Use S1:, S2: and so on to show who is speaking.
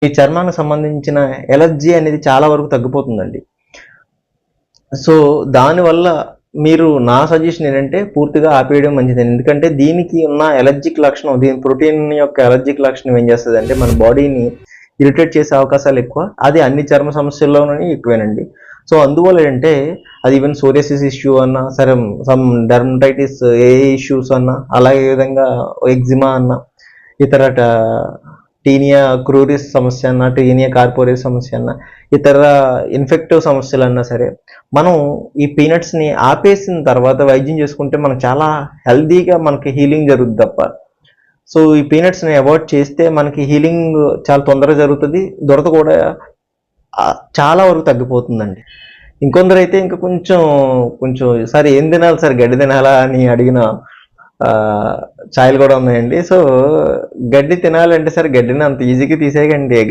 S1: ఈ చర్మానికి సంబంధించిన ఎలర్జీ అనేది చాలా వరకు తగ్గిపోతుందండి. సో దానివల్ల మీరు నా సజెషన్ ఏంటంటే పూర్తిగా ఆపేయడం మంచిది. ఎందుకంటే దీనికి ఉన్న ఎలర్జిక్ లక్షణం, దీని ప్రోటీన్ యొక్క ఎలర్జిక్ లక్షణం ఏం చేస్తుందంటే మన బాడీని ఇరిటేట్ చేసే అవకాశాలు ఎక్కువ. అది అన్ని చర్మ సమస్యల్లోనే ఎక్కువేనండి. సో అందువల్ల ఏంటంటే అది ఈవెన్ సోరియాసిస్ ఇష్యూ అన్నా సరే, సమ్ డర్మటైటిస్ ఏ ఇష్యూస్ అన్నా, అలాగే విధంగా ఎగ్జిమా అన్నా, ఇతర టీనియా క్రూరిస్ సమస్య అన్నా, టీనియా కార్పోరేస్ సమస్య అన్నా, ఇతర ఇన్ఫెక్టివ్ సమస్యలు అన్నా సరే, మనం ఈ పీనట్స్ని ఆపేసిన తర్వాత వైద్యం చేసుకుంటే మనకు చాలా హెల్దీగా మనకి హీలింగ్ జరుగుతుంది తప్ప. సో ఈ పీనట్స్ని అవాయిడ్ చేస్తే మనకి హీలింగ్ చాలా తొందరగా జరుగుతుంది, దురద కూడా చాలా వరకు తగ్గిపోతుందండి. ఇంకొందరు అయితే ఇంకా కొంచెం కొంచెం సార్ ఏం తినాలి సార్, గడ్డి తినాలా అని అడిగిన ఛాయలు కూడా ఉన్నాయండి. సో గడ్డి తినాలంటే సరే గడ్డిని అంత ఈజీగా తీసేయకండి.